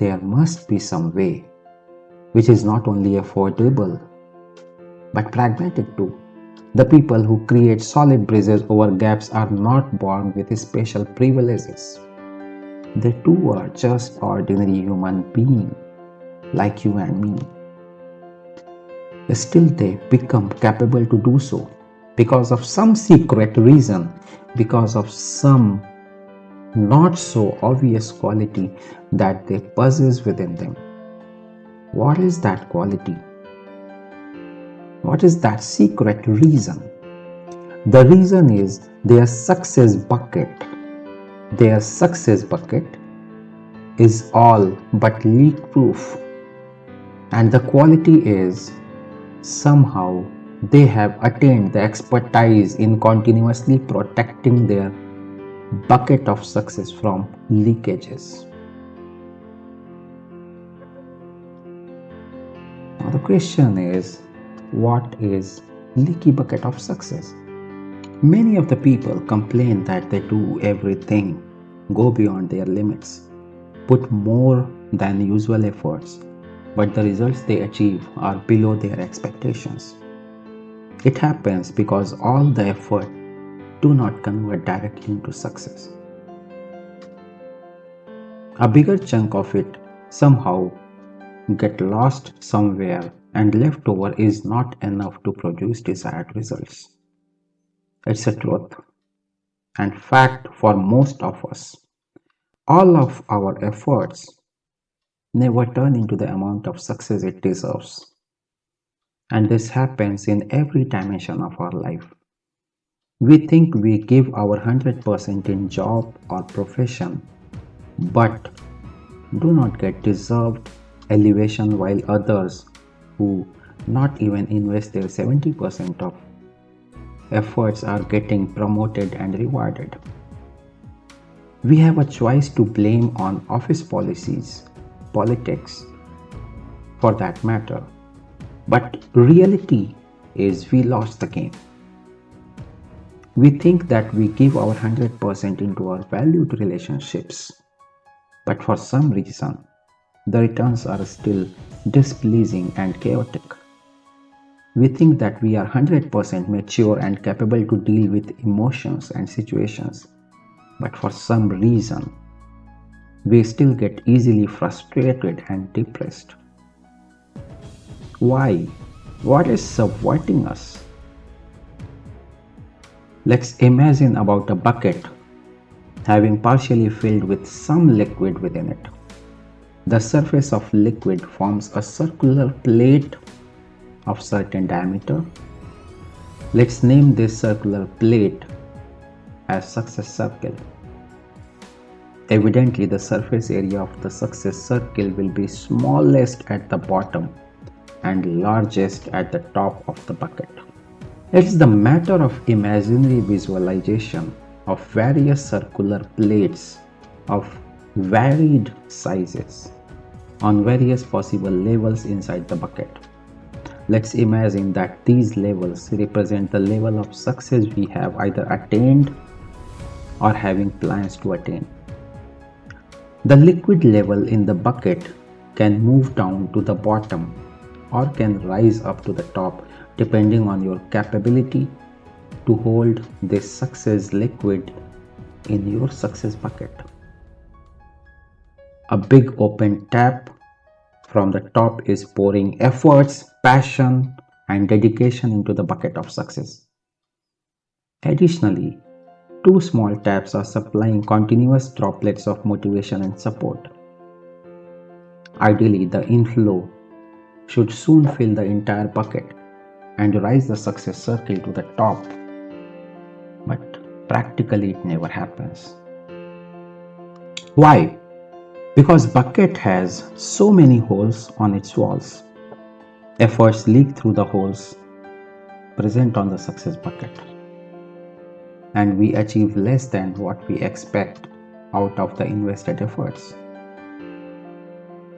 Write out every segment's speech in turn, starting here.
there must be some way which is not only affordable but pragmatic too. The people who create solid bridges over gaps are not born with special privileges. They too are just ordinary human beings like you and me. Still, they become capable to do so because of some secret reason, because of some not so obvious quality that they possess within them. What is that quality? What is that secret reason? The reason is their success bucket. Their success bucket is all but leak proof. And the quality is somehow they have attained the expertise in continuously protecting their bucket of success from leakages. Now the question is, what is leaky bucket of success? Many of the people complain that they do everything, go beyond their limits, put more than usual efforts, but the results they achieve are below their expectations. It happens because all the effort do not convert directly into success. A bigger chunk of it somehow get lost somewhere, and leftover is not enough to produce desired results. It's a truth and fact for most of us. All of our efforts never turn into the amount of success it deserves. And this happens in every dimension of our life. We think we give our 100% in job or profession, but do not get deserved elevation, while others who not even invest their 70% of efforts are getting promoted and rewarded. We have a choice to blame on office policies, politics, for that matter. But reality is we lost the game. We think that we give our 100% into our valued relationships, but for some reason, the returns are still displeasing and chaotic. We think that we are 100% mature and capable to deal with emotions and situations, but for some reason, we still get easily frustrated and depressed. Why? What is subverting us? Let's imagine about a bucket having partially filled with some liquid within it. The surface of liquid forms a circular plate of certain diameter. Let's name this circular plate as success circle. Evidently, the surface area of the success circle will be smallest at the bottom and largest at the top of the bucket. It's the matter of imaginary visualization of various circular plates of varied sizes on various possible levels inside the bucket. Let's imagine that these levels represent the level of success we have either attained or having plans to attain. The liquid level in the bucket can move down to the bottom or can rise up to the top depending on your capability to hold this success liquid in your success bucket. A big open tap from the top is pouring efforts, passion, and dedication into the bucket of success. Additionally, two small taps are supplying continuous droplets of motivation and support. Ideally, the inflow should soon fill the entire bucket and rise the success circle to the top. But practically it never happens. Why? Because bucket has so many holes on its walls. Efforts leak through the holes present on the success bucket, and we achieve less than what we expect out of the invested efforts.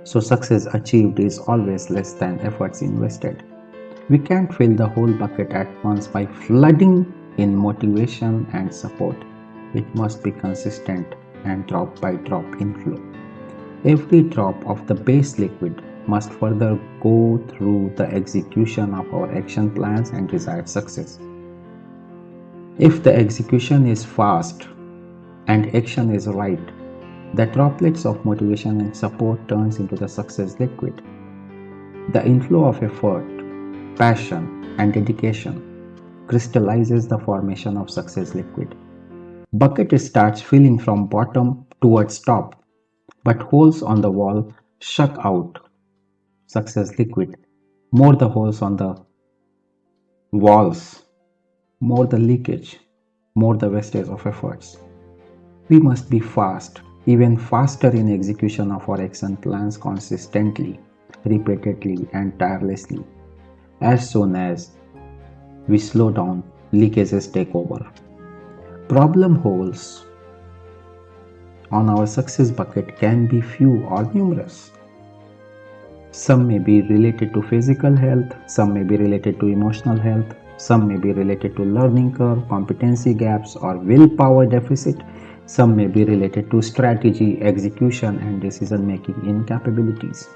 So success achieved is always less than efforts invested. We can't fill the whole bucket at once by flooding in motivation and support. It must be consistent and drop by drop inflow. Every drop of the base liquid must further go through the execution of our action plans and desired success. If the execution is fast and action is right, the droplets of motivation and support turns into the success liquid. The inflow of effort, passion, and dedication crystallizes the formation of success liquid. Bucket starts filling from bottom towards top, but holes on the wall suck out success liquid. More the holes on the walls, more the leakage, more the wastage of efforts. We must be fast, even faster in execution of our action plans consistently, repeatedly, and tirelessly. As soon as we slow down, leakages take over. Problem holes on our success bucket can be few or numerous. Some may be related to physical health, some may be related to emotional health, some may be related to learning curve, competency gaps, or willpower deficit. Some may be related to strategy, execution, and decision making incapabilities.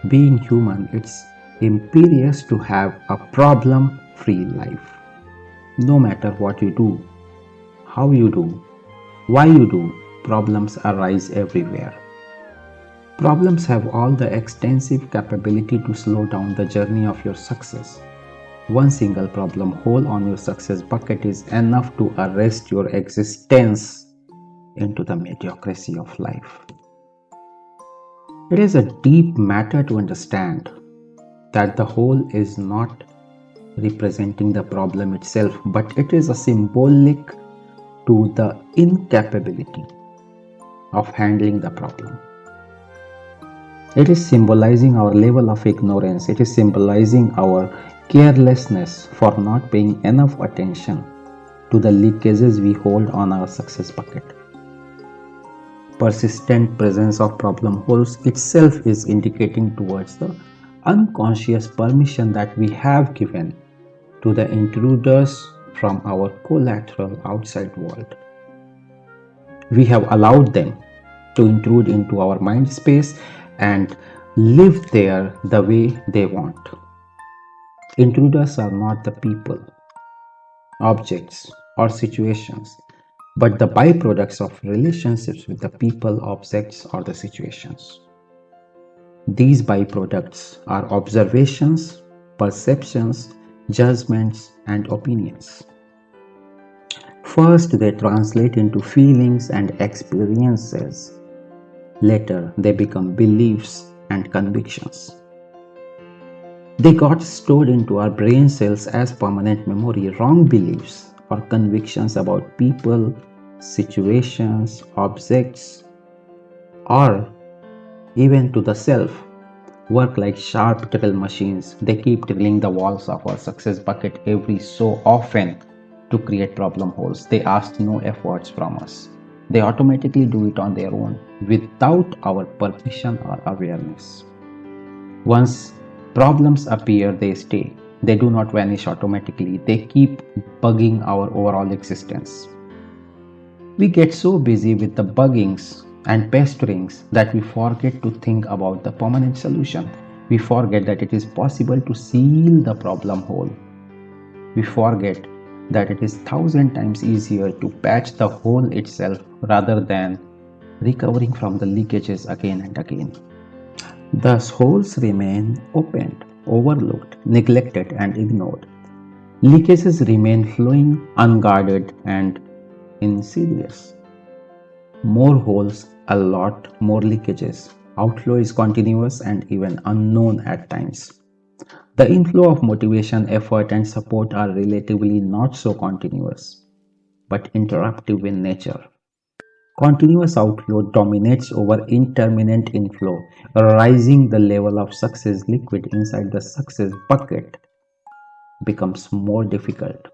Being human, it's imperious to have a problem free life. No matter what you do, how you do, why you do, problems arise everywhere. Problems have all the extensive capability to slow down the journey of your success. One single problem hole on your success bucket is enough to arrest your existence into the mediocrity of life. It is a deep matter to understand that the hole is not representing the problem itself, but it is a symbolic to the incapability of handling the problem. It is symbolizing our level of ignorance. It is symbolizing our carelessness for not paying enough attention to the leakages we hold on our success bucket. Persistent presence of problem holes itself is indicating towards the unconscious permission that we have given to the intruders from our collateral outside world. We have allowed them to intrude into our mind space and live there the way they want. Intruders are not the people, objects, or situations, but the byproducts of relationships with the people, objects, or the situations. These byproducts are observations, perceptions, judgments, and opinions. First, they translate into feelings and experiences. Later, they become beliefs and convictions. They got stored into our brain cells as permanent memory. Wrong beliefs or convictions about people, situations, objects, or even to the self work like sharp drill machines. They keep drilling the walls of our success bucket every so often to create problem holes. They ask no efforts from us. They automatically do it on their own without our permission or awareness. Once problems appear, they stay. They do not vanish automatically. They keep bugging our overall existence. We get so busy with the buggings and pesterings that we forget to think about the permanent solution. We forget that it is possible to seal the problem hole. We forget that it is 1,000 times easier to patch the hole itself rather than recovering from the leakages again and again. Thus, holes remain opened, overlooked, neglected, and ignored. Leakages remain flowing, unguarded, and insidious. More holes, a lot more leakages. Outflow is continuous and even unknown at times. The inflow of motivation, effort, and support are relatively not so continuous, but interruptive in nature. Continuous outflow dominates over intermittent inflow, rising the level of success liquid inside the success bucket becomes more difficult,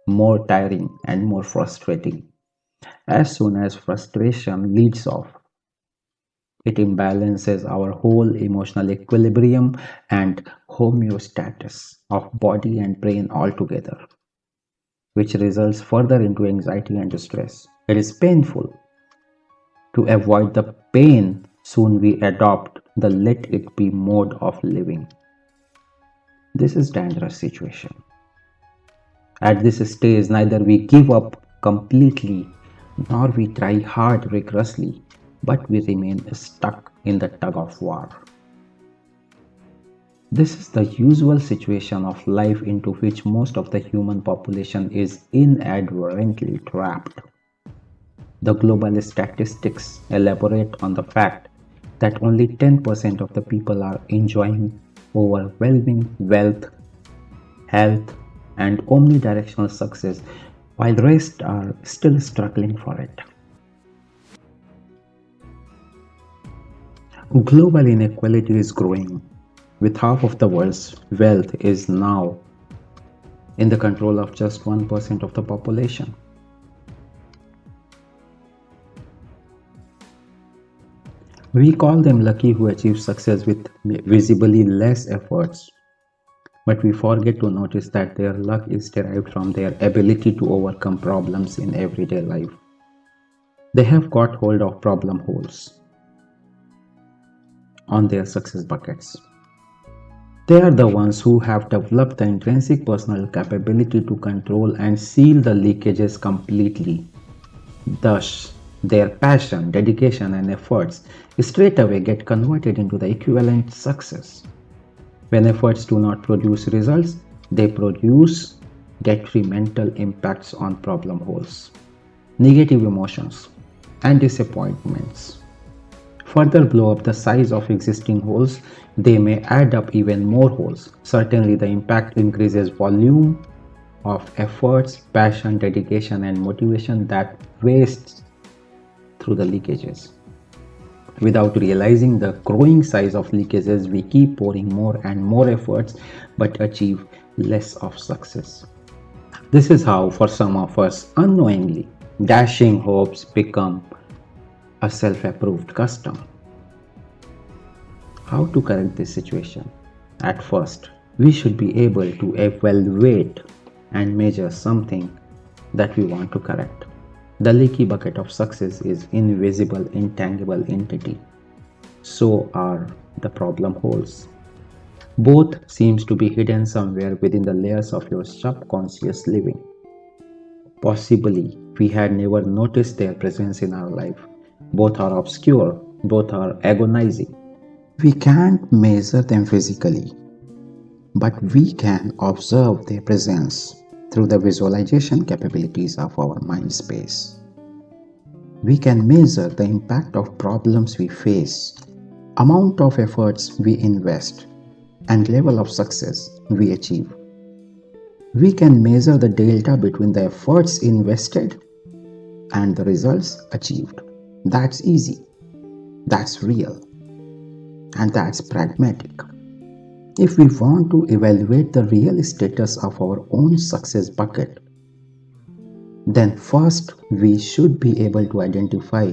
more tiring, and more frustrating. As soon as frustration leads off, it imbalances our whole emotional equilibrium and homeostasis of body and brain altogether, which results further into anxiety and stress. It is painful To avoid the pain, soon we adopt the let it be mode of living. This is dangerous situation. At this stage, neither we give up completely nor we try hard rigorously, but we remain stuck in the tug of war. This is the usual situation of life into which most of the human population is inadvertently trapped. The global statistics elaborate on the fact that only 10% of the people are enjoying overwhelming wealth, health, and omnidirectional success, while the rest are still struggling for it. Global inequality is growing, with half of the world's wealth is now in the control of just 1% of the population. We call them lucky who achieve success with visibly less efforts, but we forget to notice that their luck is derived from their ability to overcome problems in everyday life. They have got hold of problem holes on their success buckets. They are the ones who have developed the intrinsic personal capability to control and seal the leakages completely. Thus, their passion, dedication, and efforts straight away get converted into the equivalent success. When efforts do not produce results, they produce detrimental impacts on problem holes, negative emotions, and disappointments. Further blow up the size of existing holes, they may add up even more holes. Certainly, the impact increases volume of efforts, passion, dedication, and motivation that wastes through the leakages. Without realizing the growing size of leakages, we keep pouring more and more efforts but achieve less of success. This is how, for some of us, unknowingly, dashing hopes become a self-approved custom. How to correct this situation? At first, we should be able to evaluate and measure something that we want to correct. The leaky bucket of success is invisible, intangible entity. So are the problem holes. Both seems to be hidden somewhere within the layers of your subconscious living. Possibly, we had never noticed their presence in our life. Both are obscure, both are agonizing. We can't measure them physically, but we can observe their presence through the visualization capabilities of our mind space. We can measure the impact of problems we face, amount of efforts we invest, and level of success we achieve. We can measure the delta between the efforts invested and the results achieved. That's easy, that's real, and that's pragmatic. If we want to evaluate the real status of our own success bucket, then first we should be able to identify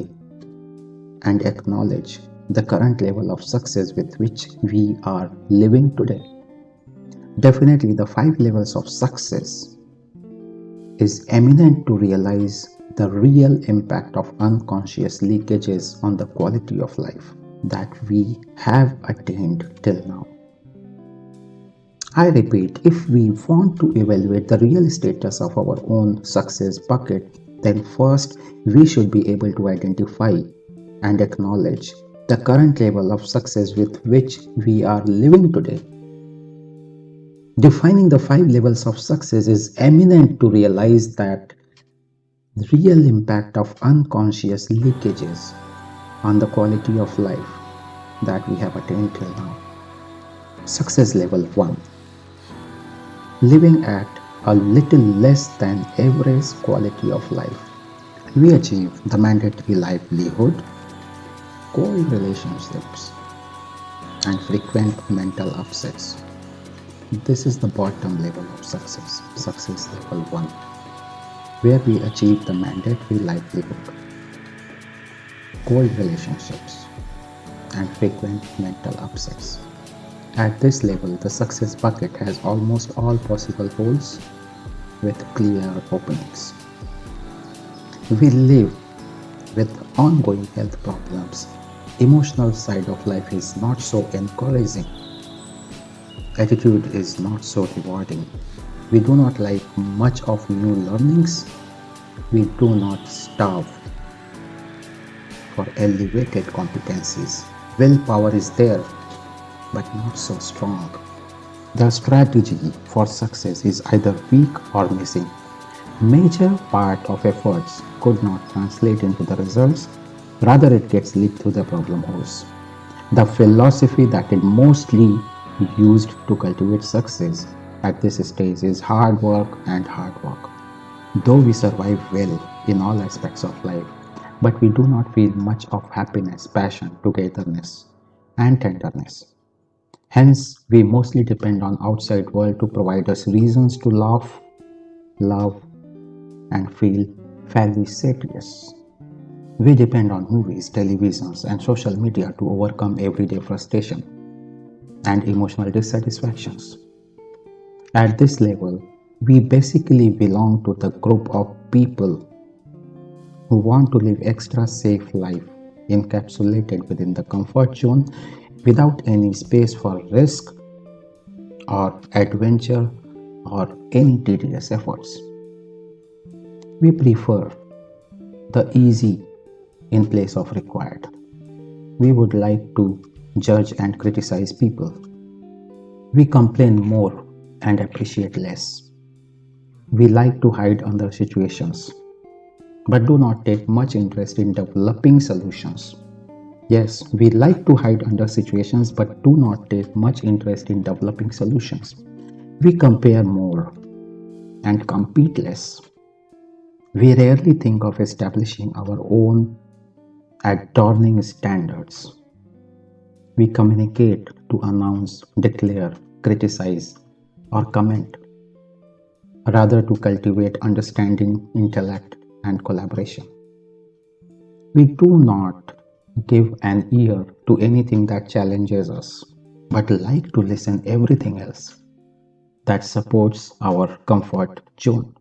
and acknowledge the current level of success with which we are living today. Definitely, the 5 levels of success is eminent to realize the real impact of unconscious leakages on the quality of life that we have attained till now. I repeat, if we want to evaluate the real status of our own success bucket, then first we should be able to identify and acknowledge the current level of success with which we are living today. Defining the 5 levels of success is eminent to realize that the real impact of unconscious leakages on the quality of life that we have attained till now. Success level 1. Living at a little less than average quality of life. We achieve the mandatory livelihood, core relationships, and frequent mental upsets. This is the bottom level of success, success level 1, where we achieve the mandatory livelihood, core relationships, and frequent mental upsets. At this level, the success bucket has almost all possible holes with clear openings. We live with ongoing health problems, emotional side of life is not so encouraging. Attitude is not so rewarding. We do not like much of new learnings. We do not starve for elevated competencies. Willpower is there, but not so strong. The strategy for success is either weak or missing. Major part of efforts could not translate into the results, rather it gets leaked through the problem holes. The philosophy that is mostly used to cultivate success at this stage is hard work and hard work. Though we survive well in all aspects of life, but we do not feel much of happiness, passion, togetherness, and tenderness. Hence, we mostly depend on outside world to provide us reasons to laugh, love, and feel fairly satious. We depend on movies, televisions, and social media to overcome everyday frustration and emotional dissatisfactions. At this level, we basically belong to the group of people who want to live extra safe life encapsulated within the comfort zone without any space for risk or adventure or any tedious efforts. We prefer the easy in place of required. We would like to judge and criticize people. We complain more and appreciate less. We like to hide under situations, but do not take much interest in developing solutions. Yes, we like to hide under situations but do not take much interest in developing solutions. We compare more and compete less. We rarely think of establishing our own adorning standards. We communicate to announce, declare, criticize, or comment, rather to cultivate understanding, intellect, and collaboration. We do not give an ear to anything that challenges us, but like to listen everything else that supports our comfort zone.